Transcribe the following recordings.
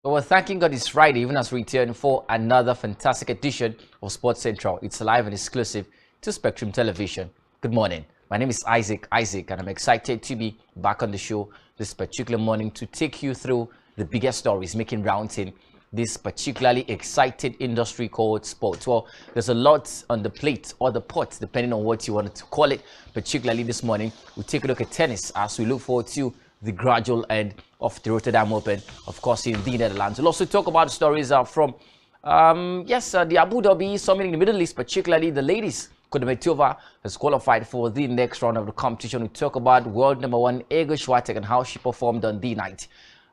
Well, thanking God it's Friday, even as we return for another fantastic edition of Sports Central. It's live and exclusive to Spectrum Television. Good morning. My name is Isaac, and I'm excited to be back on the show this particular morning to take you through the biggest stories making rounds in this particularly excited industry called sports. Well, there's a lot on the plate or the pot, depending on what you want to call it. Particularly this morning, we'll take a look at tennis as we look forward to the gradual end of the Rotterdam Open, of course, in the Netherlands. We'll also talk about stories from, the Abu Dhabi Summit in the Middle East, particularly the ladies. Kudermetova has qualified for the next round of the competition. We talk about world number one Iga Swiatek and how she performed on the night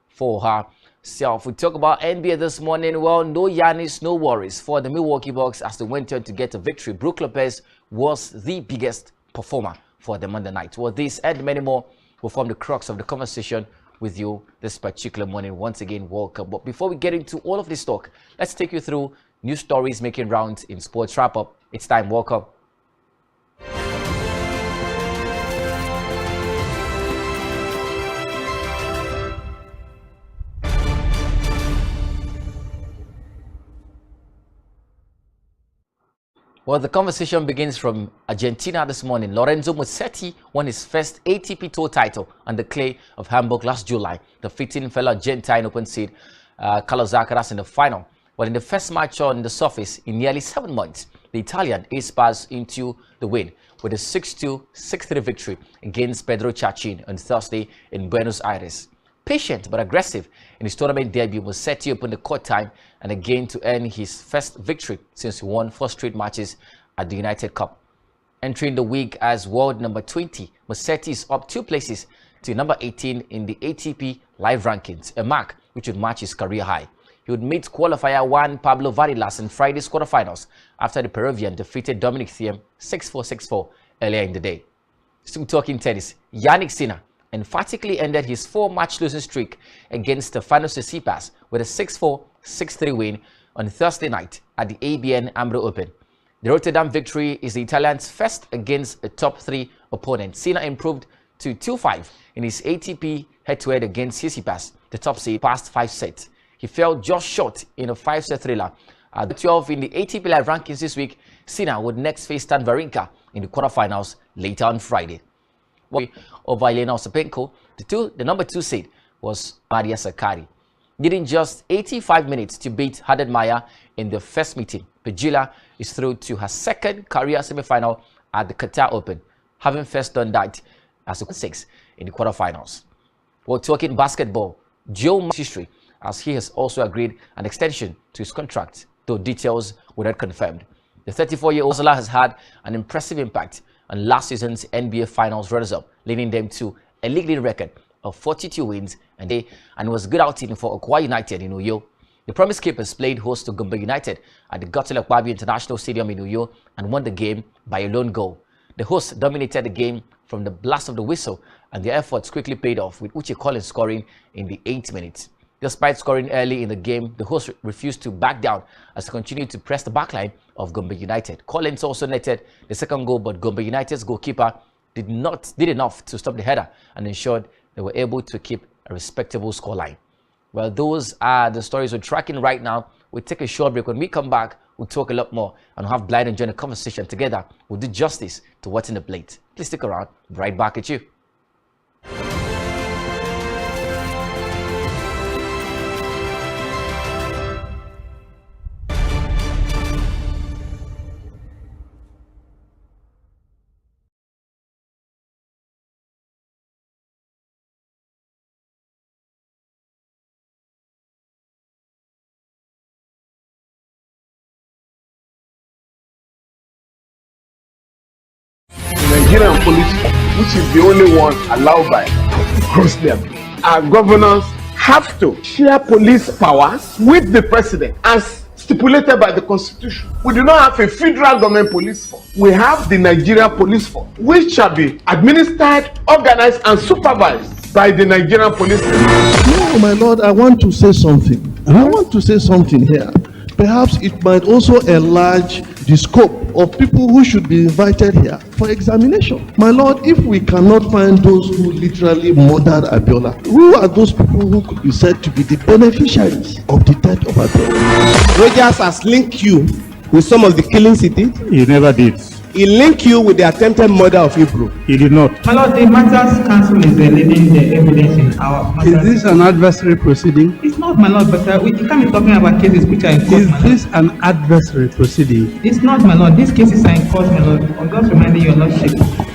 for herself. We talk about NBA this morning. Well, no Giannis, no worries for the Milwaukee Bucks as they went on to get a victory. Brook Lopez was the biggest performer for them on the night. Well, this and many more will form the crux of the conversation with you this particular morning. Once again, welcome. But before we get into all of this talk, let's take you through news stories making rounds in Sports Wrap-Up. It's time. Welcome. Well, the conversation begins from Argentina this morning. Lorenzo Musetti won his first ATP Tour title on the clay of Hamburg last July, defeating fellow Argentine open seed Carlos Alcaraz in the final. But in the first match on the surface in nearly 7 months, the Italian ace passed into the win with a 6-2, 6-3 victory against Pedro Chachin on Thursday in Buenos Aires. Patient but aggressive in his tournament debut, Musetti opened the court time and again to earn his first victory since he won 4 straight matches at the United Cup. Entering the week as world number 20, Musetti is up 2 places to number 18 in the ATP live rankings, a mark which would match his career high. He would meet qualifier Juan Pablo Varillas in Friday's quarterfinals after the Peruvian defeated Dominic Thiem 6-4, 6-4 earlier in the day. Still talking tennis, Jannik Sinner emphatically ended his 4-match losing streak against Stefanos Tsitsipas with a 6-4, 6-3 win on Thursday night at the ABN AMRO Open. The Rotterdam victory is the Italian's first against a top 3 opponent. Sinner improved to 2-5 in his ATP head-to-head against Tsitsipas, the top seed, past 5 sets. He fell just short in a 5-set thriller. At the 12 in the ATP live rankings this week, Sinner would next face Stan Wawrinka in the quarterfinals later on Friday. Over Elena Ostapenko, the number 2 seed was Maria Sakkari. Needing just 85 minutes to beat Haddad Maia in the first meeting, Pegula is through to her second career semi-final at the Qatar Open, having first done that as a 6 in the quarterfinals. We're talking basketball. Joe history, as he has also agreed an extension to his contract, though details were not confirmed. The 34-year-old has had an impressive impact on last season's NBA Finals runners-up, leading them to a league record of 42 wins and was a good outing for Akwa United in Uyo. The Promise Keepers played host to Gombe United at the Gottlieb Babi International Stadium in Uyo and won the game by a lone goal. The hosts dominated the game from the blast of the whistle, and their efforts quickly paid off, with Uche Collins scoring in the 8th minute. Despite scoring early in the game, the hosts refused to back down as they continued to press the backline of Gombe United. Collins also netted the second goal, but Gombe United's goalkeeper did enough to stop the header and ensured they were able to keep a respectable scoreline. Well, those are the stories we're tracking right now. We'll take a short break. When we come back, we'll talk a lot more and have Blind and join the conversation together. We'll do justice to what's in the plate. Please stick around. Right back at you. Nigerian police, which is the only one allowed by cross them. Our governors have to share police powers with the president as stipulated by the constitution. We do not have a federal government police force. We have the Nigerian police force, which shall be administered, organized, and supervised by the Nigerian police force. No, my lord, I want to say something. I want to say something here. Perhaps it might also enlarge the scope of people who should be invited here for examination. My Lord, if we cannot find those who literally murdered Abiola, who are those people who could be said to be the beneficiaries of the death of Abiola? Rogers has linked you with some of the killings he did. He never did. He linked you with the attempted murder of Hebrew. He did not. My Lord, the Matters Council is leading the evidence in our matters. Is this an adversary proceeding? It's not, my Lord, but we can't be talking about cases which are in court. Is this an adversary proceeding? It's not, my Lord. These cases are in court, my Lord. I'm just reminding your Lordship.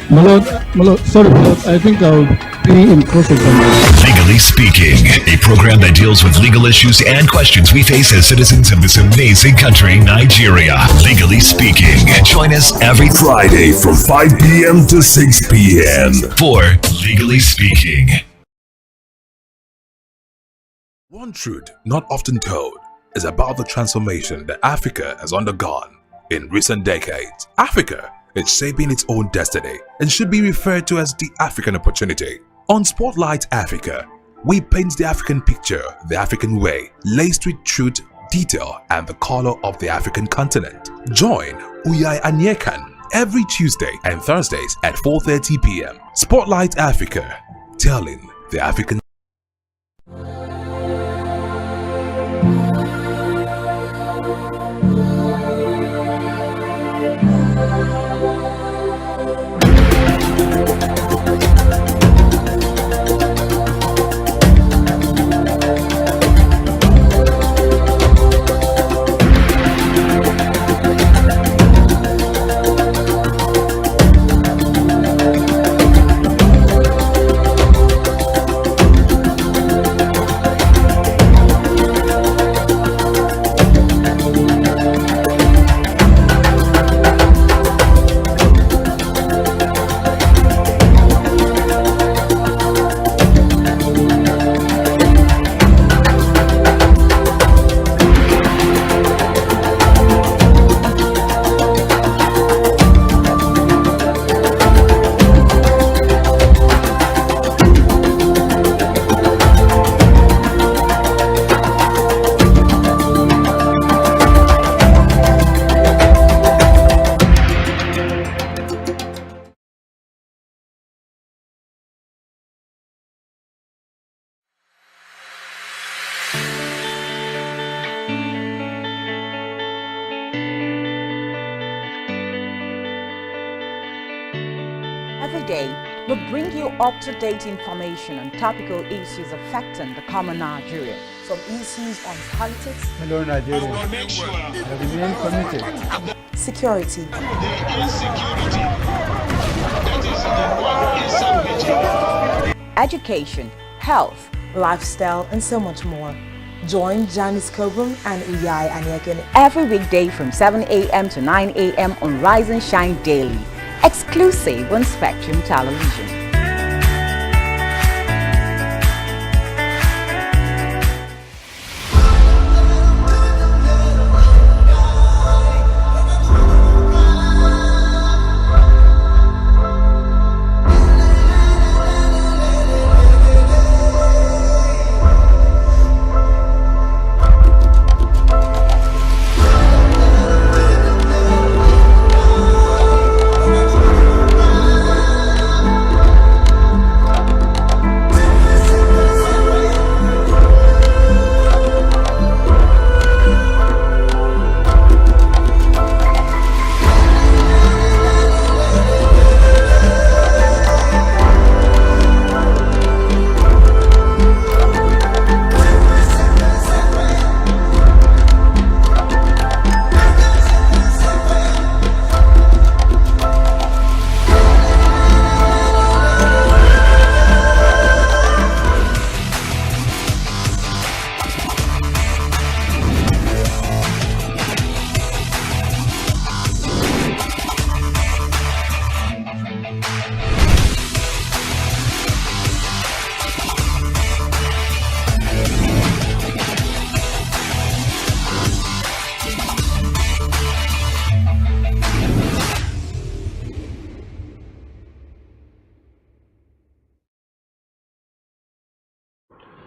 My Lord, sorry, my Lord, I think I'll be in cross-examination. Legally Speaking, a program that deals with legal issues and questions we face as citizens of this amazing country, Nigeria. Legally Speaking. Join us every Friday from 5 p.m. to 6 p.m. for Legally Speaking. One truth not often told is about the transformation that Africa has undergone in recent decades. Africa is shaping its own destiny and should be referred to as the African opportunity. On Spotlight Africa, we paint the African picture the African way, laced with truth, detail, and the color of the African continent. Join Uyai Anyekan every Tuesday and Thursdays at 4:30 p.m. Spotlight Africa, telling the African. Every day, we bring you up-to-date information on topical issues affecting the common Nigerian. Some issues on politics, Hello, Nigeria. I remain committed. security, education, health, lifestyle, and so much more. Join Janice Kobum and Uyai Anyeken every weekday from 7 a.m. to 9 a.m. on Rise and Shine Daily, exclusive on Spectrum Television.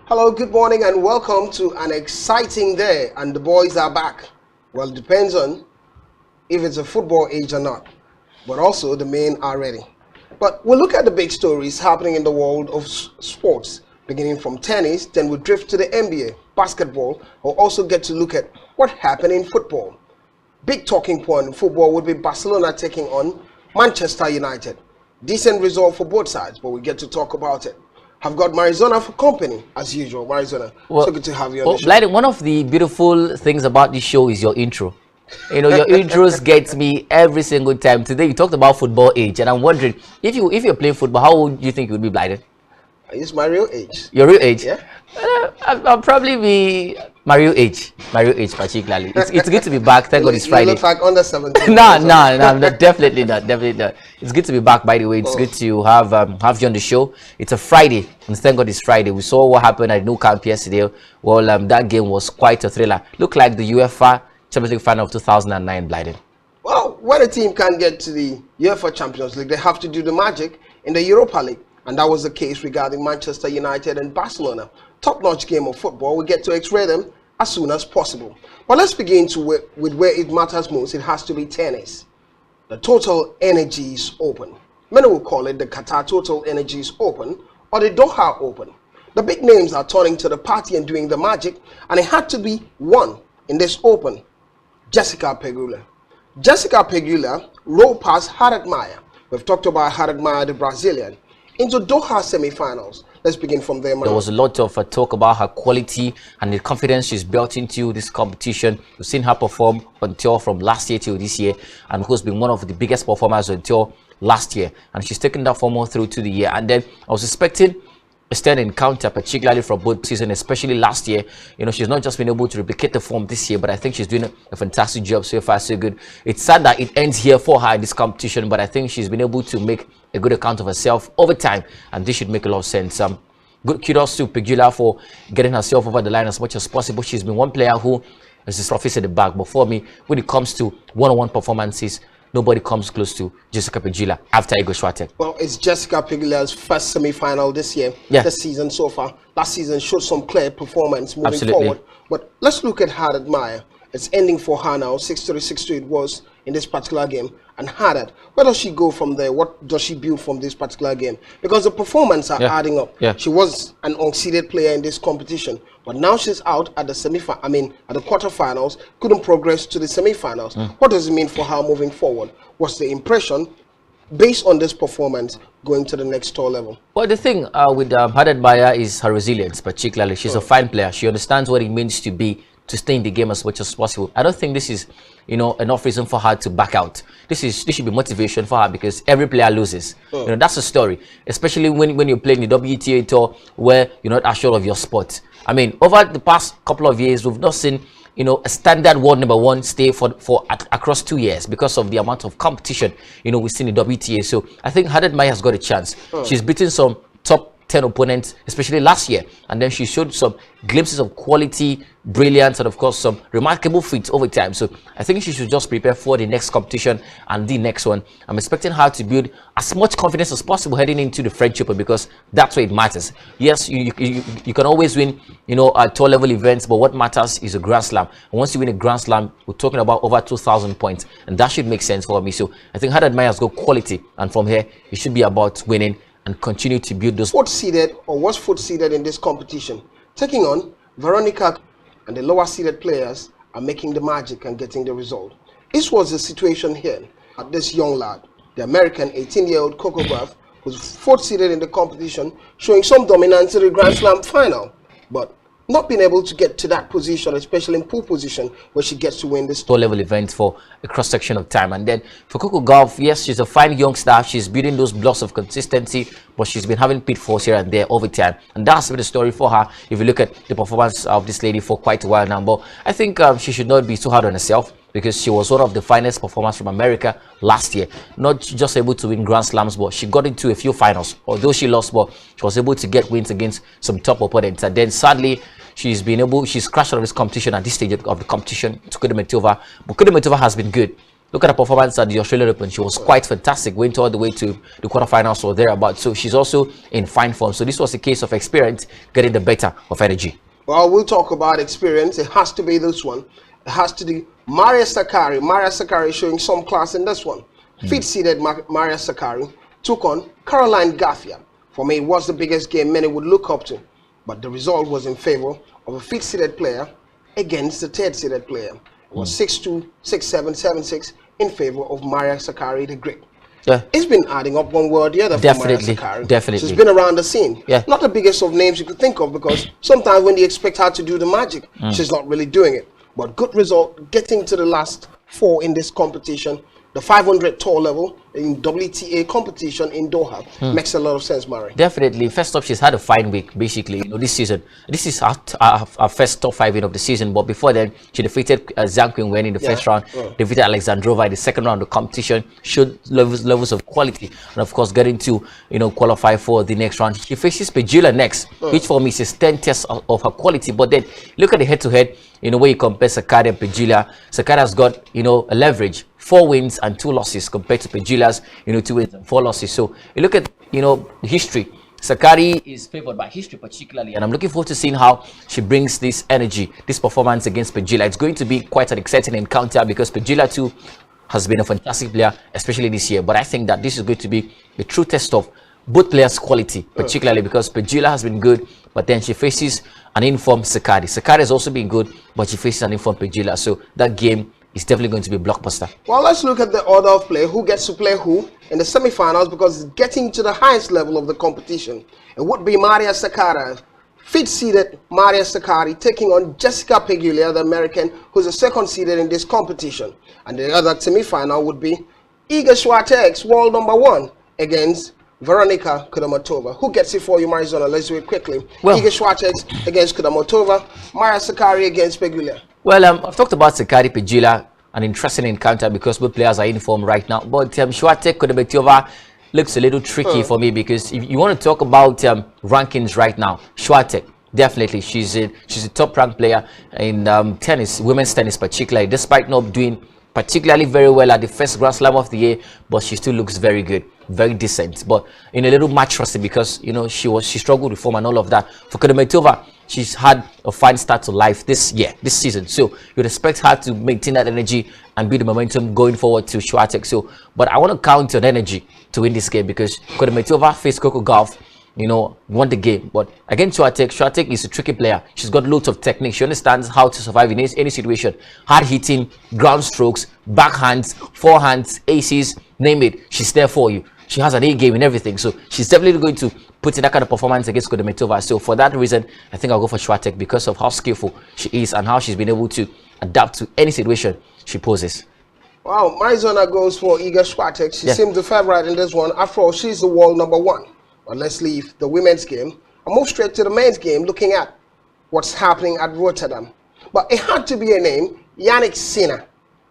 Hello, good morning and welcome to an exciting day, and the boys are back. Well, it depends on if it's a football age or not, but also the men are ready. But we'll look at the big stories happening in the world of sports, beginning from tennis, then we'll drift to the NBA, basketball. We'll also get to look at what happened in football. Big talking point in football would be Barcelona taking on Manchester United. Decent result for both sides, but we get to talk about it. I've got Marizona for company, as usual. Marizona, so good to have you on the show. Blyden, one of the beautiful things about this show is your intro. You know, your intros get me every single time. Today you talked about football age, and I'm wondering if you're playing football, how old do you think you would be, Blyden? It's my real age. Your real age? Yeah. I'll probably be my real age. My real age, particularly. It's good to be back. Thank God it's Friday. You look like under 17. No, definitely not. Definitely not. It's good to be back. By the way, it's good to have you on the show. It's a Friday, and thank God it's Friday. We saw what happened at Nou Camp yesterday. Well, that game was quite a thriller. Looked like the UEFA Champions League final of 2009, Blyden. Well, when a team can't get to the UEFA Champions League, they have to do the magic in the Europa League. And that was the case regarding Manchester United and Barcelona. Top-notch game of football. We get to x-ray them as soon as possible. But let's begin with where it matters most. It has to be tennis. The Total Energies Open. Many will call it the Qatar Total Energies Open or the Doha Open. The big names are turning to the party and doing the magic, and it had to be one in this Open. Jessica Pegula. Jessica Pegula rolled past Haddad Maia. We've talked about Haddad Maia, the Brazilian, into Doha semi-finals. Let's begin from there, man. There was a lot of talk about her quality and the confidence she's built into this competition. We've seen her perform on tour from last year till this year, and who's been one of the biggest performers on tour last year. And she's taken that form through to the year. And then I was expecting a stand encounter, particularly for both seasons, especially last year. You know, she's not just been able to replicate the form this year, but I think she's doing a fantastic job so far, so good. It's sad that it ends here for her in this competition, but I think she's been able to make a good account of herself over time, and this should make a lot of sense. Good kudos to Pegula for getting herself over the line as much as possible. She's been one player who is the toughest at the back, but for me, when it comes to one-on-one performances, nobody comes close to Jessica Pegula after Igor Swiatek. Well, it's Jessica Pegula's first semi-final this year, this season so far. Last season showed some clear performance moving forward. But let's look at Haddad Maia. It's ending for her now, 6-3, 6-2 it was in this particular game. And Haddad, where does she go from there? What does she build from this particular game? Because the performance are adding up. She was an unseeded player in this competition, but now she's out at the at the quarterfinals, couldn't progress to the semi-finals. What does it mean for her moving forward? What's the impression based on this performance going to the next tour level? Well, the thing with Haddad Maia is her resilience, particularly. She's a fine player. She understands what it means to stay in the game as much as possible. I don't think this is, enough reason for her to back out. This should be motivation for her, because every player loses. That's a story, especially when you're playing the WTA tour where you're not assured of your spot. I mean, over the past couple of years, we've not seen a standard world #1 stay for across 2 years because of the amount of competition we've seen in WTA. So I think Haddad Maia has got a chance. She's beaten some top 10 opponents, especially last year, and then she showed some glimpses of quality, brilliance, and of course some remarkable feats over time. So I think she should just prepare for the next competition and the next one. I'm expecting her to build as much confidence as possible heading into the French Open, because that's where it matters. Yes, you can always win at tour level events, but what matters is a Grand Slam. And once you win a Grand Slam, we're talking about over 2,000 points, and that should make sense for me. So I think Haddad Maia has got quality, and from here it should be about winning and continue to build those. Was fourth seeded in this competition, taking on Veronica, and the lower seeded players are making the magic and getting the result. This was the situation here at this young lad, the American 18-year-old Coco Gauff, who's fourth seeded in the competition, showing some dominance in the Grand Slam final, but not being able to get to that position, especially in pole position, where she gets to win this tour level event for a cross section of time. And then for Coco Gauff, yes, she's a fine young star. She's building those blocks of consistency, but she's been having pitfalls here and there over time, and that's been the story for her. If you look at the performance of this lady for quite a while now, but I think she should not be too hard on herself, because she was one of the finest performers from America last year. Not just able to win Grand Slams, but she got into a few finals. Although she lost, but she was able to get wins against some top opponents. And then sadly, she's crashed out of this competition at this stage of the competition to Kudermetova. But Kudermetova has been good. Look at her performance at the Australian Open. She was quite fantastic, went all the way to the quarterfinals or thereabouts. So she's also in fine form. So this was a case of experience getting the better of energy. Well, we'll talk about experience. It has to be this one. It has to be Maria Sakkari. Maria Sakkari showing some class in this one. Fifth-seeded Maria Sakkari took on Caroline Garcia. For me, it was the biggest game many would look up to. But the result was in favor of a fifth-seeded player against the third-seeded player. It was 6-2, 6-7, 7-6 in favor of Maria Sakkari the Great. Yeah. It's been adding up one way or the other for Maria Sakkari. Definitely. She's been around the scene. Yeah. Not the biggest of names you could think of, because sometimes when they expect her to do the magic, she's not really doing it. But good result, getting to the last 4 in this competition. The 500 tour level in WTA competition in Doha makes a lot of sense, Mari. Definitely. First up, she's had a fine week, basically, this season. This is our first top 5 win of the season. But before then, she defeated Zhang Qinwen in the first round, defeated Alexandrova in the second round of the competition, showed levels of quality, and of course, getting to qualify for the next round. She faces Pegula next, which for me is a 10 test of her quality. But then look at the head-to-head. Where you compare Sakkari and Pegula. Sakkari has got a leverage, 4 wins and 2 losses compared to Pegula's 2 wins and 4 losses. So you look at history. Sakkari is favored by history particularly, and I'm looking forward to seeing how she brings this energy, this performance against Pegula. It's going to be quite an exciting encounter because Pegula too has been a fantastic player, especially this year. But I think that this is going to be the true test of both players' quality, particularly because Pegula has been good, but then she faces an informed Sakkari. Sakkari has also been good, but she faces an informed Pegula. So that game is definitely going to be a blockbuster. Well, let's look at the order of play. Who gets to play who in the semi-finals, because it's getting to the highest level of the competition. It would be Maria Sakkari, fifth-seeded Maria Sakkari, taking on Jessica Pegula, the American, who's the second-seeded in this competition. And the other semi-final would be Iga Swiatek's world number 1 against Veronika Kudermetova. Who gets it for you, Marizona? Let's do it quickly. Well, Iga Swiatek against Kudermetova, Maria Sakkari against Pegula. Well, I've talked about Sakkari Pegula, an interesting encounter because both players are in form right now. But Swiatek Kudermetova looks a little tricky for me, because if you want to talk about rankings right now, Swiatek, definitely she's a top-ranked player in tennis, women's tennis particularly, despite not doing particularly very well at the first Grand Slam of the year, but she still looks very good, very decent, but in a little match rusty because she struggled with form and all of that. For Kudermetova, she's had a fine start to life this season, so you'd expect her to maintain that energy and build the momentum going forward to Swiatek. So, but I want to count on energy to win this game because Kudermetova faced Coco Gauff, won the game. But against Swiatek is a tricky player. She's got loads of technique. She understands how to survive in any situation. Hard hitting, ground strokes, backhands, forehands, aces, name it. She's there for you. She has an A game in everything. So she's definitely going to put in that kind of performance against Kudermetova. So for that reason, I think I'll go for Swiatek because of how skillful she is and how she's been able to adapt to any situation she poses. Wow, Marizona goes for Iga Swiatek. She seems the favorite in this one. After all, she's the world number 1. But let's leave the women's game and move straight to the men's game, looking at what's happening at Rotterdam. But it had to be a name, Jannik Sinner.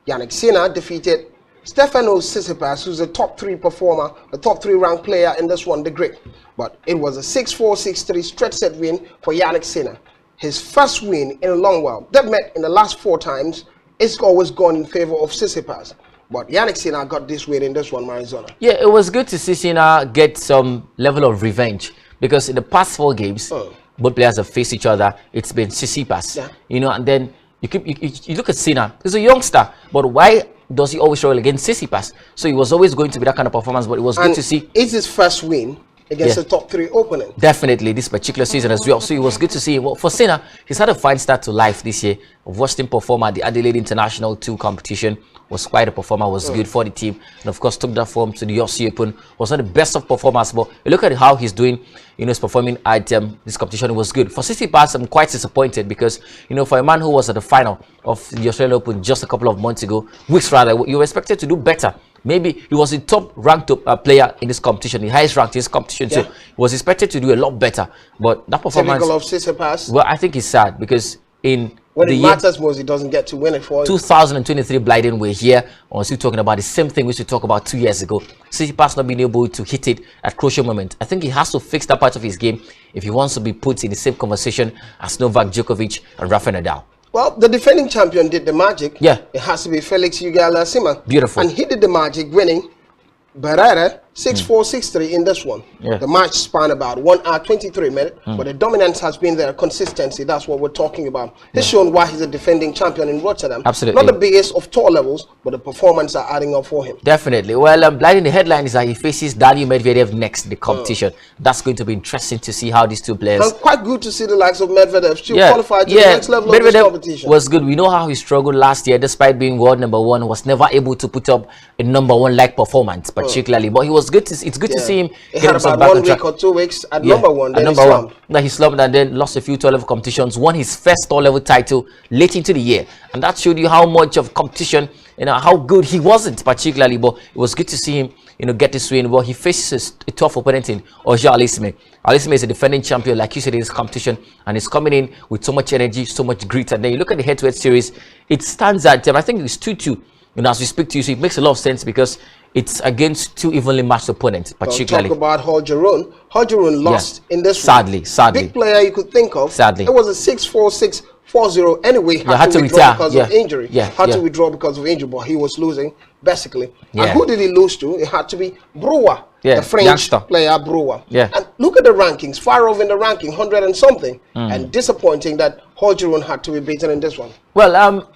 Jannik Sinner defeated Stefanos Tsitsipas, who's a top 3 performer, a top 3 ranked player in this one, the Greek. But it was a 6-4, 6-3 straight set win for Jannik Sinner. His first win in a long while. They've met in the last 4 times. It's always gone in favor of Tsitsipas. But Jannik Sinner got this win in this one, Marizona. Yeah, it was good to see Sinner get some level of revenge, because in the past 4 games, both players have faced each other. It's been Tsitsipas, and then you look at Sinner. He's a youngster, but why does he always struggle against Tsitsipas? So it was always going to be that kind of performance, but it was good to see. It's his first win against a top 3 opponent. Definitely this particular season as well. So it was good to see. Well, for Sinner, he's had a fine start to life this year. I've watched him perform at the Adelaide International 2 competition. Was quite a performer, was good for the team, and of course took that form to the Aussie Open. Was not the best of performers, but you look at how he's doing, he's performing at this competition. It was good. For Tsitsipas, I'm quite disappointed because, for a man who was at the final of the Australian Open just a couple of months ago, weeks rather, you were expected to do better. Maybe he was the top ranked player in this competition, the highest ranked in this competition, so he was expected to do a lot better. But that performance, typical of Tsitsipas. Well, I think it's sad because when it matters most, he doesn't get to win it for 2023 Blyden, we're here. We're still talking about the same thing we used to talk about 2 years ago. Tsitsipas not being able to hit it at crucial moment. I think he has to fix that part of his game if he wants to be put in the same conversation as Novak Djokovic and Rafa Nadal. Well, the defending champion did the magic. Yeah. It has to be Felix Auger-Aliassime. Beautiful. And he did the magic, winning Barrera 6-4, 6-3 in this one. Yeah. The match span about 1 hour 23 minutes, but the dominance has been there, consistency. That's what we're talking about. He's shown why he's a defending champion in Rotterdam. Absolutely. Not the biggest of tour levels, but the performance are adding up for him. Definitely. Well, blinding the headline is that he faces Daniil Medvedev next in the competition. That's going to be interesting to see how these two players. And quite good to see the likes of Medvedev still qualify to the next level of this competition. Was good. We know how he struggled last year, despite being world #1, was never able to put up a #1 like performance, particularly. But he was good to. It's good to see him. He had about 1 week or 2 weeks at #1. Then he slumped. He slumped and then lost a few tour level competitions. Won his first tour level title late into the year, and that showed you how much of competition, how good he wasn't, particularly. But it was good to see him, get this win. Well, he faces a tough opponent in Oja Alisme. Alisme is a defending champion, like you said, in this competition, and he's coming in with so much energy, so much grit. And then you look at the head-to-head series, it stands at, I think it's 2-2. As we speak to you, so it makes a lot of sense because it's against two evenly matched opponents, particularly. Talk about Hodgeron. Hodgeron lost in this sadly. Big player you could think of. Sadly. It was a 6-4, 6-4-0. Anyway, had to withdraw because of injury. Had to withdraw because of injury, but he was losing, basically. And who did he lose to? It had to be Brewer, the French player Brewer. And look at the rankings. Far off in the ranking, 100 and something. And disappointing that Hodgeron had to be beaten in this one. Well,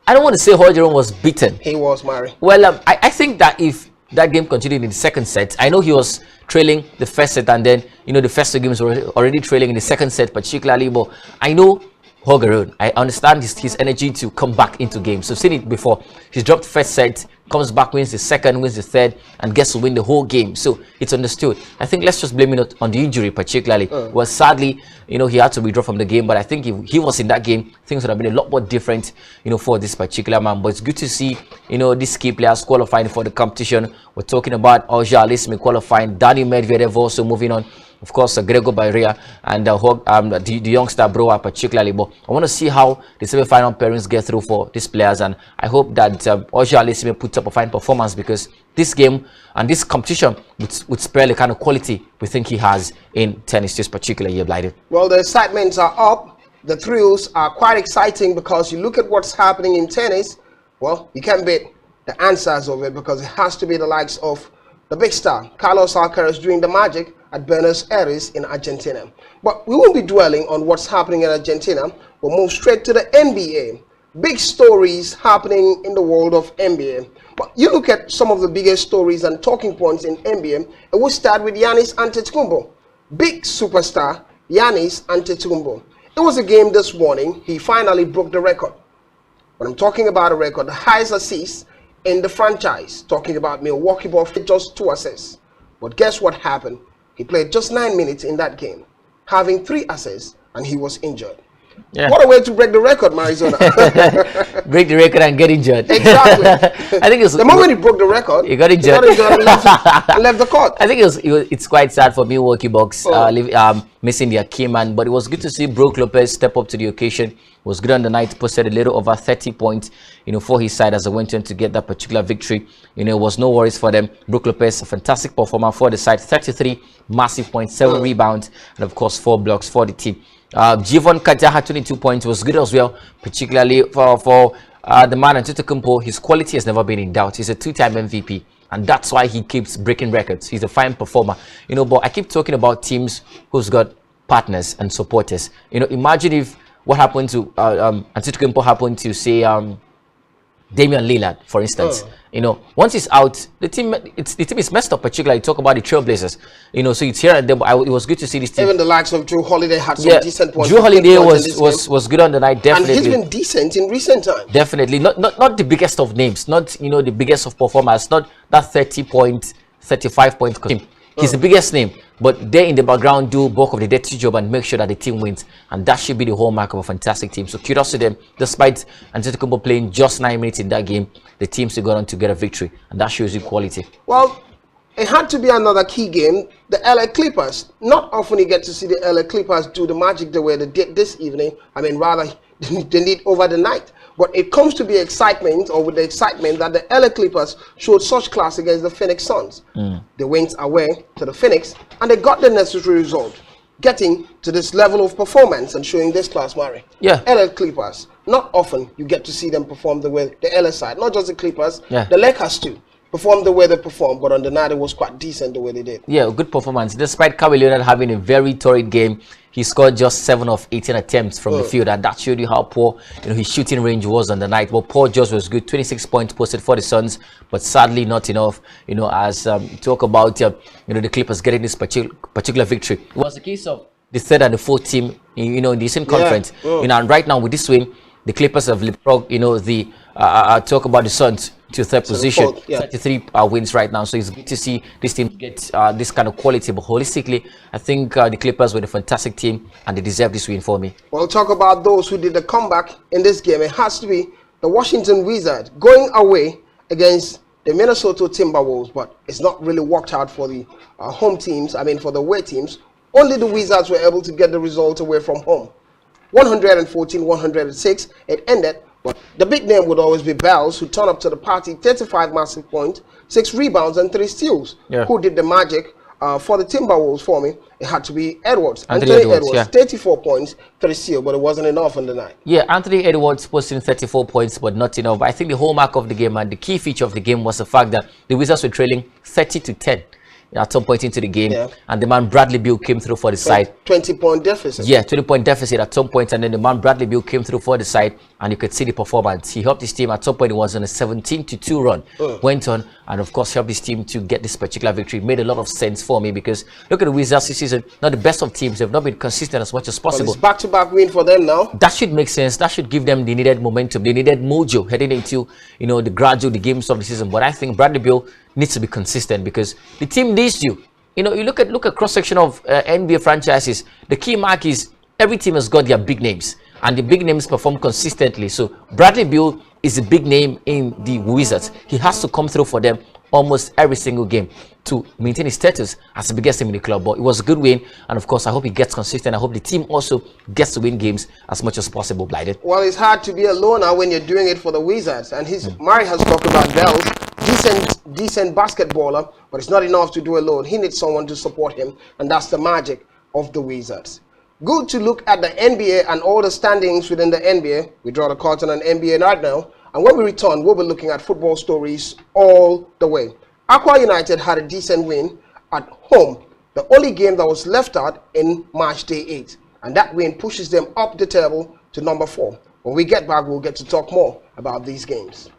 I don't want to say Hodgeron was beaten. He was, Mary. Well, I think that if that game continued in the second set, I know he was trailing the first set, and then the first two games were already trailing in the second set, particularly. But I know Hodgeron, I understand his energy to come back into games. So I've seen it before. He's dropped the first set, comes back, wins the second, wins the third, and gets to win the whole game. So it's understood. I think let's just blame it on the injury, particularly. Well, sadly, he had to withdraw from the game. But I think if he was in that game, things would have been a lot more different, for this particular man. But it's good to see, these key players qualifying for the competition. We're talking about Oja Alisme qualifying, Daniil Medvedev also moving on. Of course, Gregor Barrea and the youngster Brewer particularly. But I want to see how the semi-final pairings get through for these players, and I hope that Oja Alisme puts up a fine performance, because this game and this competition would spare the kind of quality we think he has in tennis this particular year, Blighted. Well, the excitements are up. The thrills are quite exciting, because you look at what's happening in tennis. Well, you can't beat the answers of it, because it has to be the likes of the big star, Carlos Alcaraz, doing the magic at Buenos Aires in Argentina. But we won't be dwelling on what's happening in Argentina. We'll move straight to the NBA. Big stories happening in the world of NBA. But you look at some of the biggest stories and talking points in NBA, and we'll start with Giannis Antetokounmpo. Big superstar, Giannis Antetokounmpo. It was a game this morning. He finally broke the record. When I'm talking about a record, the highest assist in the franchise, talking about Milwaukee Bucks, just 2 assists. But guess what happened? He played just 9 minutes in that game, having 3 assists, and he was injured. What a way to break the record, Marizona. Break the record and get injured. Exactly. I think the moment he broke the record, he got injured, and left the court. I think it's quite sad for Milwaukee Bucks missing their key man, but it was good to see Brook Lopez step up to the occasion. It was good on the night, posted a little over 30 points, for his side as they went on to get that particular victory. It was no worries for them. Brook Lopez, a fantastic performer for the side, 33 massive points, 7 rebounds, and of course 4 blocks for the team. Jivon Kaja had 22 points, was good as well, particularly for the man Antetokounmpo. His quality has never been in doubt. He's a 2-time MVP, and that's why he keeps breaking records. He's a fine performer, but I keep talking about teams who's got partners and supporters. Imagine if what happened to Antetokounmpo happened to, say, Damian Lillard, for instance. Once he's out, the team is messed up. Particularly, you talk about the Trailblazers. So it's here and there. But it was good to see this team. Even the likes of Drew Holiday had some decent points. Drew Holiday was good on the night, definitely. And he's been decent in recent times. Definitely, not the biggest of names, not the biggest of performers, not that 30-point, 35-point team. He's the biggest name, but they in the background do bulk of the dirty job and make sure that the team wins, and that should be the hallmark of a fantastic team. So kudos to them. Despite Antetokounmpo playing just 9 minutes in that game, the team still got on to get a victory, and that shows you quality. Well, it had to be another key game. The LA Clippers. Not often you get to see the LA Clippers do the magic the way they did this evening. I mean, rather, they did over the night. But it comes to be excitement, or with the excitement that the LA Clippers showed such class against the Phoenix Suns. They went away to the Phoenix, and they got the necessary result, getting to this level of performance and showing this class, Murray. LA Clippers. Not often you get to see them perform the way the LA side, not just the Clippers, the Lakers too, perform the way they performed, but on the night it was quite decent the way they did. Yeah, good performance. Despite Kawhi Leonard having a very torrid game, he scored just 7 of 18 attempts from the field, and that showed you how poor his shooting range was on the night. But Paul George was good, 26 points posted for the Suns, but sadly not enough. As talk about the Clippers getting this particular victory, it was a case of the third and the fourth team in the Eastern Conference. And right now with this win, the Clippers have leapfrogged talk about the Suns to third position, 33 wins right now. So it's good to see this team get this kind of quality. But holistically, I think the Clippers were a fantastic team and they deserve this win for me. We'll talk about those who did the comeback in this game. It has to be the Washington Wizards going away against the Minnesota Timberwolves, but it's not really worked out for the home teams. I mean, for the away teams. Only the Wizards were able to get the result away from home. 114-106, it ended. But the big name would always be Bells, who turned up to the party, 35 massive points, 6 rebounds, and 3 steals. Who did the magic for the Timberwolves for me? It had to be Edwards. Anthony Edwards, 34 points, 3 steals, but it wasn't enough on the night. Yeah, Anthony Edwards posting 34 points, but not enough. But I think the hallmark of the game and the key feature of the game was the fact that the Wizards were trailing 30-10. At some point into the game, and the man Bradley Beal came through for the side. 20-point deficit. Yeah, 20-point deficit at some point, and then the man Bradley Beal came through for the side, and you could see the performance. He helped his team at some point. It was on a 17-2 run. Went on, and of course helped his team to get this particular victory. It made a lot of sense for me because look at the Wizards this season. Not the best of teams. They've not been consistent as much as possible. Well, it's back-to-back win for them now. That should make sense. That should give them the needed momentum, the needed mojo heading into the games of the season. But I think Bradley Beal needs to be consistent because the team needs you. You look at cross-section of NBA franchises. The key mark is every team has got their big names, and the big names perform consistently. So Bradley Beal is a big name in the Wizards. He has to come through for them almost every single game to maintain his status as the biggest team in the club. But it was a good win, and of course I hope he gets consistent. I hope the team also gets to win games as much as possible. Blyden. Well, it's hard to be a loner when you're doing it for the Wizards, and Murray has talked about Bells. Decent basketballer, but it's not enough to do alone. He needs someone to support him, and that's the magic of the Wizards. Good to look at the NBA and all the standings within the NBA. We draw the curtain on NBA right now, and when we return, we'll be looking at football stories all the way. Aqua United had a decent win at home, the only game that was left out in March Day 8, and that win pushes them up the table to number 4. When we get back, we'll get to talk more about these games.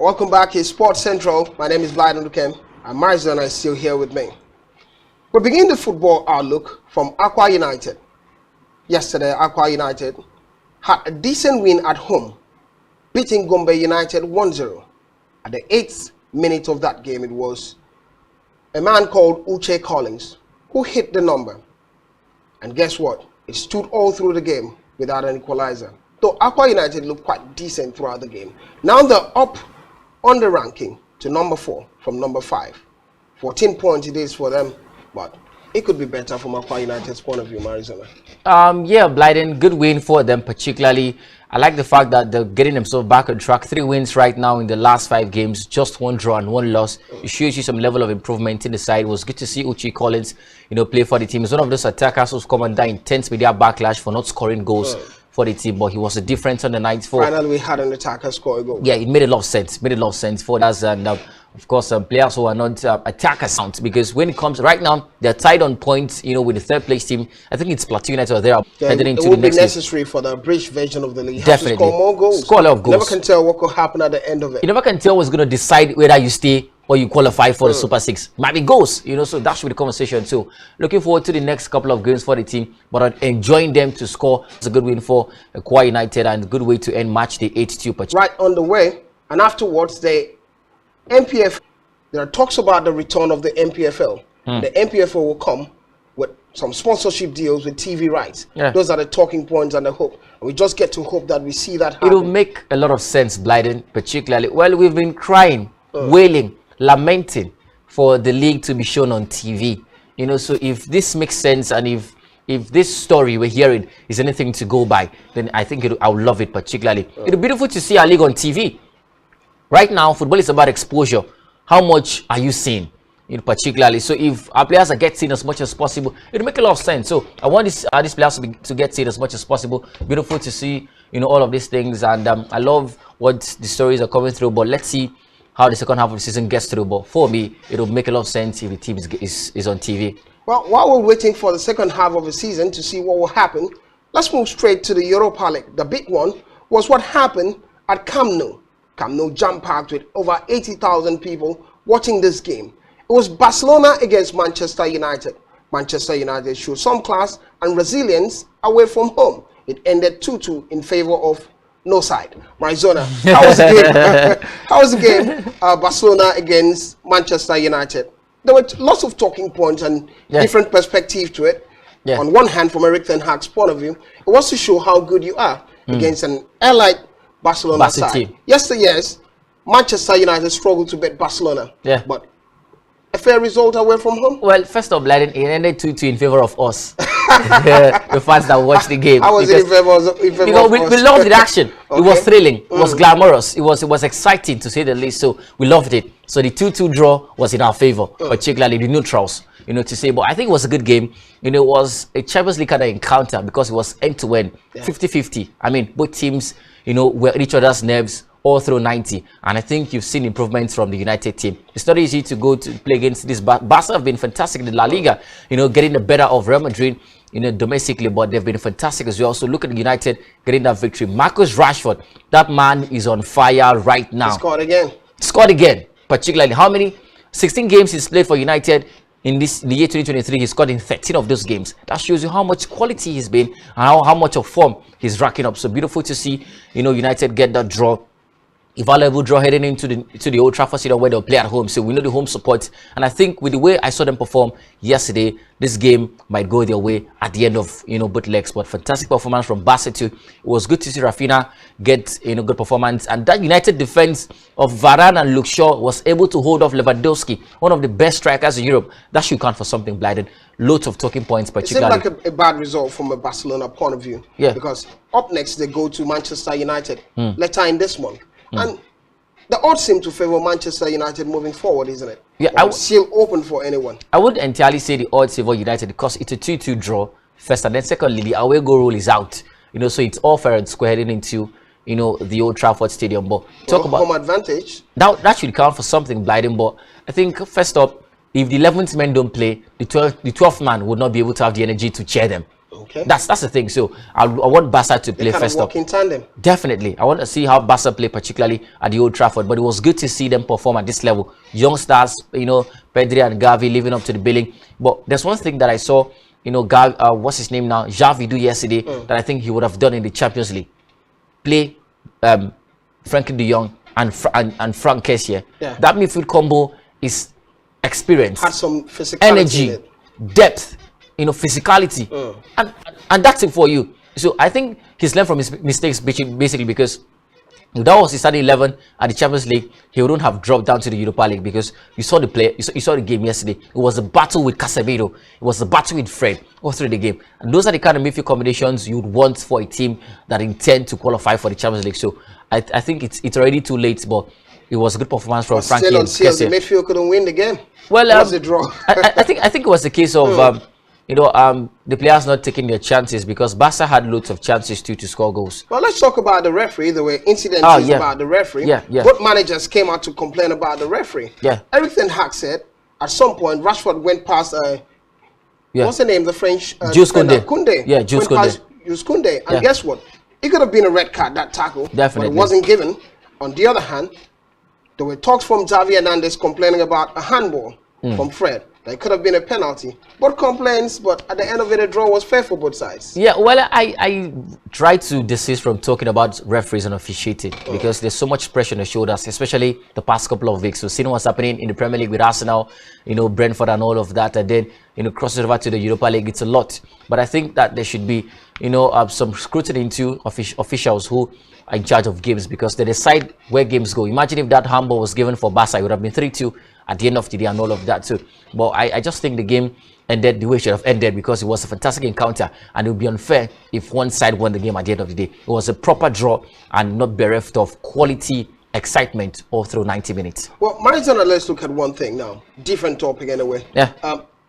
Welcome back to Sports Central. My name is Blyden Lukem, and Marizona is still here with me. We begin the football outlook from Aqua United. Yesterday, Aqua United had a decent win at home, beating Gombe United 1-0. At the 8th minute of that game, it was a man called Uche Collins who hit the number. And guess what? It stood all through the game without an equalizer. Though Aqua United looked quite decent throughout the game. Now they're up on the ranking to number 4 from number 5. 14 points it is for them, but it could be better from Aqua United's point of view, Marizona. Yeah, Blyden, good win for them, particularly. I like the fact that they're getting themselves back on track. 3 wins right now in the last 5 games, just 1 draw and 1 loss. It shows you some level of improvement in the side. It was good to see Uche Collins, play for the team. He's one of those attackers who's come under intense media backlash for not scoring goals for the team, but he was a difference on the night. Finally, we had an attacker score a goal. Yeah, it made a lot of sense. Made a lot of sense for us, and of course, players who are not attackers count, because when it comes right now, they're tied on points. With the 3rd place team. I think it's Plateau United or there. Yeah, it will be necessary for the bridge version of the league. Definitely, have to score more goals. Score a lot of goals. You never can tell what could happen at the end of it. You never can tell what's going to decide whether you stay or you qualify for the Super 6. Might be goals, so that should be the conversation too. Looking forward to the next couple of games for the team, but enjoying them to score. It's a good win for Aqua United and a good way to end match day 8-2. Right on the way, and afterwards the MPF. There are talks about the return of the MPFL. The MPFL will come with some sponsorship deals with TV rights. Yeah. Those are the talking points and the hope. And we just get to hope that we see that happen. It'll make a lot of sense, Blyden, particularly. Well, we've been crying, wailing, lamenting for the league to be shown on TV. So if this makes sense, and if this story we're hearing is anything to go by, then I think I would love it, particularly. It'll be beautiful to see our league on TV. Right now, football is about exposure. How much are you seeing, particularly? So if our players are getting seen as much as possible, it'll make a lot of sense. So I want these players to get seen as much as possible. Beautiful to see, all of these things, and I love what the stories are coming through. But let's see how the second half of the season gets through. But for me, it'll make a lot of sense if the team is on TV. Well, while we're waiting for the second half of the season to see what will happen, let's move straight to the Europa League. The big one was what happened at Camp Nou. Camp Nou jam-packed with over 80,000 people watching this game. It was Barcelona against Manchester United. Manchester United showed some class and resilience away from home. It ended 2-2 in favor of no side. Marizona, how was the game? How was the game? Barcelona against Manchester United. There were lots of talking points and different perspectives to it. Yeah. On one hand, from Eric Ten Hag's point of view, it was to show how good you are against an allied Barcelona side. Yes, Manchester United struggled to beat Barcelona. Yeah. But a fair result away from home? Well, first of all, it ended 2-2 in favor of us. The fans that watched the game. I was in favor of us. We loved the action. Okay. It was thrilling. It was glamorous. It was exciting, to say the least. So we loved it. So the 2-2 draw was in our favor, particularly the neutrals. To say, but I think it was a good game. It was a Champions League kind of encounter because it was end-to-end, 50-50. I mean, both teams, were at each other's nerves all through 90. And I think you've seen improvements from the United team. It's not easy to go to play against this. Barca have been fantastic in the La Liga, getting the better of Real Madrid, domestically, but they've been fantastic as well. So look at United getting that victory. Marcus Rashford, that man is on fire right now. He scored again. Scored again, particularly. How many? 16 games he's played for United. In the year 2023, he scored in 13 of those games. That shows you how much quality he's been and how much of form he's racking up. So beautiful to see, United get that draw. A valuable draw heading into the Old Trafford Stadium where they'll play at home. So we know the home support. And I think with the way I saw them perform yesterday, this game might go their way at the end of both legs. But fantastic performance from Barca too. It was good to see Rafinha get good performance. And that United defense of Varane and Luke Shaw was able to hold off Lewandowski, one of the best strikers in Europe. That should count for something, Blyden. Loads of talking points, particularly. It seemed like a bad result from a Barcelona point of view. Yeah. Because up next they go to Manchester United later in this month. And the odds seem to favor Manchester United moving forward, isn't it? Yeah, it's still open for anyone. I wouldn't entirely say the odds favor United because it's a 2-2 draw first, and then secondly, the away goal rule is out. So it's all fair and square heading into the Old Trafford Stadium. But talk about home advantage. That should count for something, Blyden. But I think first up, if the 11th men don't play, the 12th man would not be able to have the energy to cheer them. Okay. That's the thing. So I want Barca to play first up. In tandem. Definitely. I want to see how Barca play, particularly at the Old Trafford. But it was good to see them perform at this level. Young stars, you know, Pedri and Gavi living up to the billing. But there's one thing that I saw, you know, what's his name now? Xavi do yesterday that I think he would have done in the Champions League. Play Frankie de Jong and Frank Kessie. Yeah. That midfield combo is experience, had some physicality, energy, depth, you know, physicality, and that's it for you. So I think he's learned from his mistakes basically, because if that was his starting 11 at the Champions League, he wouldn't have dropped down to the Europa League, because you saw the play, you saw the game yesterday. It was a battle with Casemiro, it was a battle with Fred all through the game, and those are the kind of midfield combinations you'd want for a team that intend to qualify for the Champions League. So I think it's already too late, but it was a good performance from Frankie. Still unsealed, the midfield couldn't win the game. Well, it was a draw. I think it was a case of you know, the players not taking their chances, because Barca had loads of chances too to score goals. Well, let's talk about the referee. The way incident is about the referee. Yeah. Both managers came out to complain about the referee. Yeah. Eric Ten Hag said at some point Rashford went past what's the name? The French Jules Koundé. Koundé. Yeah, Jules Koundé. Jules Koundé. And guess what? It could have been a red card, that tackle. Definitely. But it wasn't given. On the other hand, there were talks from Xavi Hernandez complaining about a handball from Fred. It could have been a penalty. Both complaints, but at the end of it, a draw was fair for both sides. Yeah, well, I try to desist from talking about referees and officiating, because there's so much pressure on the shoulders, especially the past couple of weeks. So seeing what's happening in the Premier League with Arsenal, you know, Brentford and all of that, and then, you know, crossing over to the Europa League, it's a lot. But I think that there should be, you know, some scrutiny into officials who are in charge of games, because they decide where games go. Imagine if that handball was given for Barca, it would have been 3-2 at the end of the day and all of that too. But I just think the game ended the way it should have ended, because it was a fantastic encounter, and it would be unfair if one side won the game at the end of the day. It was a proper draw and not bereft of quality excitement all through 90 minutes. Well, Maritana, let's look at one thing now. Different topic anyway. Yeah.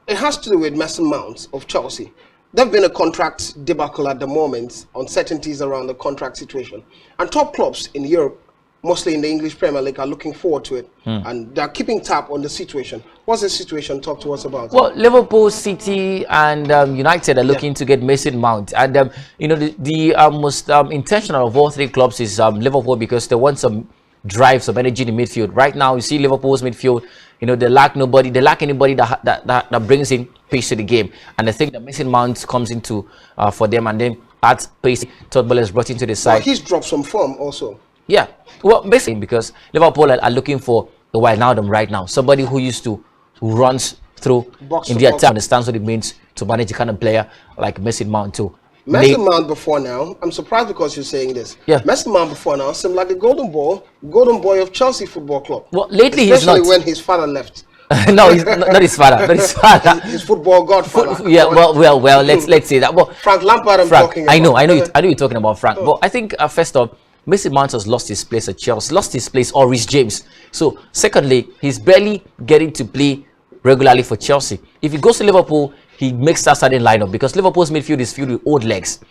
It has to do with Mason Mount of Chelsea. There've been a contract debacle at the moment, uncertainties around the contract situation. And top clubs in Europe, mostly in the English Premier League, are looking forward to it, and they're keeping tab on the situation. What's the situation? Talk to us about. Well, Liverpool, City, and United are looking to get Mason Mount, and you know, the most intentional of all three clubs is Liverpool, because they want some drive, some energy in the midfield. Right now, you see Liverpool's midfield. You know, they lack nobody. They lack anybody that brings in pace to the game, and I think that Mason Mount comes into for them, and then adds pace. Todd Boehly is brought into the side. Well, he's dropped some form also. Yeah, well, basically because Liverpool are looking for a Wijnaldum right now, somebody who runs through Box in the attack, understands what it means to manage a kind of player like Mason Mount too. Mason Mount before now, I'm surprised because you're saying this. Yeah. Mason Mount before now seemed like the golden boy of Chelsea Football Club. Well, lately he's not. Especially when his father left. No, he's not his father. Not his father. His football godfather. Yeah, well. Let's say that. Well, Frank Lampard. Talking about. I know you're talking about Frank. But I think first off, Mason Mount has lost his place at Chelsea, lost his place, or Reece James. So, secondly, he's barely getting to play regularly for Chelsea. If he goes to Liverpool, he makes that starting lineup, because Liverpool's midfield is filled with old legs.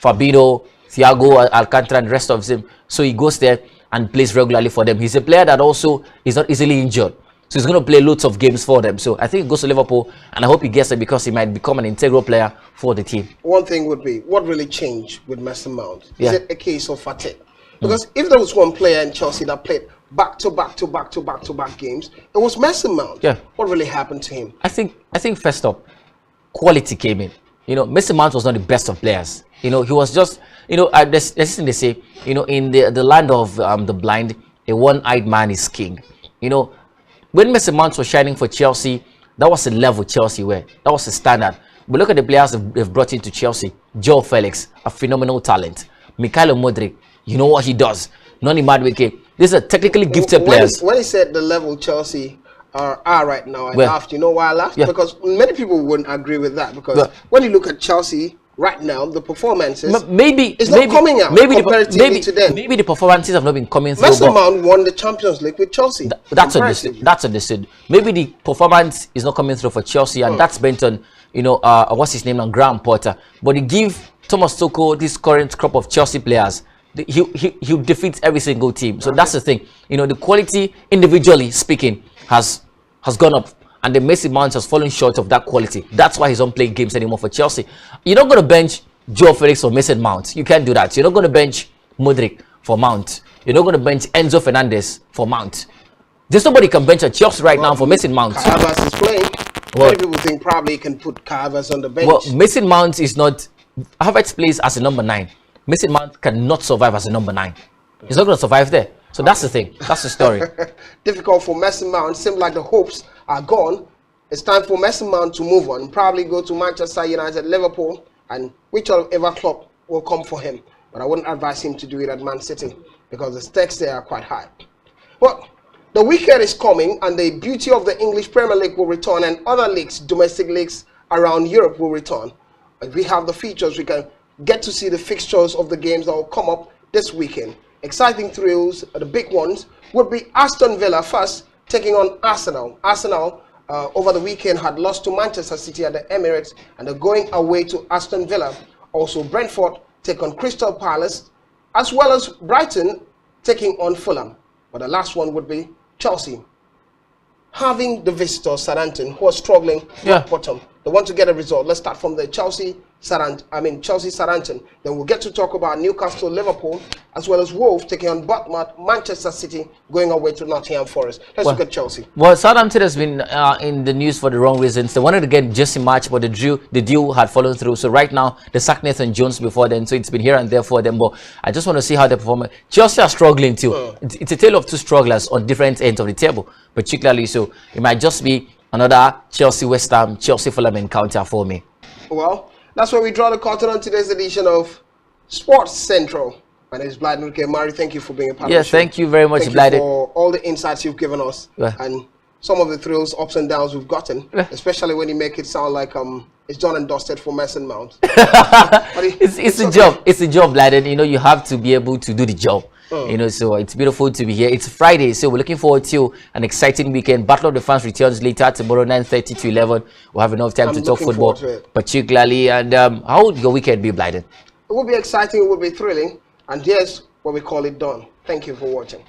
Fabinho, Thiago, Alcantara, and the rest of them. So he goes there and plays regularly for them. He's a player that also is not easily injured. So he's going to play loads of games for them. So I think he goes to Liverpool, and I hope he gets it, because he might become an integral player for the team. One thing would be, what really changed with Mason Mount? Is it a case of fatigue? Because if there was one player in Chelsea that played back-to-back games, it was Mason Mount. Yeah. What really happened to him? I think first up, quality came in. You know, Mason Mount was not the best of players. You know, he was just, you know, there's this thing they say, you know, in the land of the blind, a one-eyed man is king. You know, when Mason Mount was shining for Chelsea, that was the level Chelsea were. That was the standard. But look at the players they've brought into Chelsea. Joe Felix, a phenomenal talent. Mikhailo Modric, you know what he does. Noni Madueke. These are technically gifted players. When he said the level Chelsea are right now, I laughed. You know why I laughed? Yeah. Because many people wouldn't agree with that. Because when you look at Chelsea right now, the performances it's not coming out comparatively to them. Maybe the performances have not been coming through. Mason Mount won the Champions League with Chelsea. That's understood. Maybe the performance is not coming through for Chelsea, and that's bent on, you know, what's his name now, Graham Potter. But he give Thomas Tuchel this current crop of Chelsea players. He defeats every single team. So that's the thing. You know, the quality individually speaking has gone up and the Mason Mount has fallen short of that quality. That's why he's not playing games anymore for Chelsea. You're not going to bench Joe Felix or Mason Mount. You can't do that. You're not going to bench Modric for Mount. You're not going to bench Enzo Fernandez for Mount. There's nobody can bench at Chelsea right now for Mason Mount. Carvers is playing. Many people think probably can put Carvers on the bench. Well, Mason Mount is not. Havertz plays as a number 9. Mason Mount cannot survive as a number 9. He's not going to survive there. So that's the thing. That's the story. Difficult for Mason Mount. Seems like the hopes are gone. It's time for Mason Mount to move on. Probably go to Manchester United, Liverpool, and whichever club will come for him. But I wouldn't advise him to do it at Man City because the stakes there are quite high. But the weekend is coming, and the beauty of the English Premier League will return, and other leagues, domestic leagues around Europe will return. If we have the features, we can get to see the fixtures of the games that will come up this weekend. Exciting thrills, the big ones, would be Aston Villa first taking on Arsenal. Arsenal over the weekend had lost to Manchester City at the Emirates, and they're going away to Aston Villa. Also, Brentford take on Crystal Palace, as well as Brighton taking on Fulham. But the last one would be Chelsea, having the visitor Southampton, who are struggling at bottom. They want to get a result. Let's start from the Chelsea Southampton. Then we'll get to talk about Newcastle, Liverpool, as well as Wolves taking on Bournemouth, Manchester City going away to Nottingham Forest. Let's look at Chelsea. Well, Southampton has been in the news for the wrong reasons. They wanted to get Jesse March, but the deal had fallen through. So right now, they sacked Nathan Jones before then. So it's been here and there for them. But I just want to see how they perform. Chelsea are struggling too. It's a tale of two strugglers on different ends of the table, particularly. So it might just be another Chelsea West Ham, Chelsea Fulham encounter for me. Well, that's where we draw the curtain on today's edition of Sports Central. My name is Blyden Mari. Thank you for being a part of the show. Thank you very much, Blyden. Thank you for all the insights you've given us and some of the thrills, ups and downs we've gotten, especially when you make it sound like it's done and dusted for Mason Mount. it's a job. It's a job, Blyden. You know, you have to be able to do the job. You know, so it's beautiful to be here. It's Friday, so we're looking forward to an exciting weekend. Battle of the Fans returns later tomorrow, 9:30 to 11. We'll have enough time to talk football, particularly. And how would your weekend be, Blyden? It will be exciting. It will be thrilling. And here's what we call it done. Thank you for watching.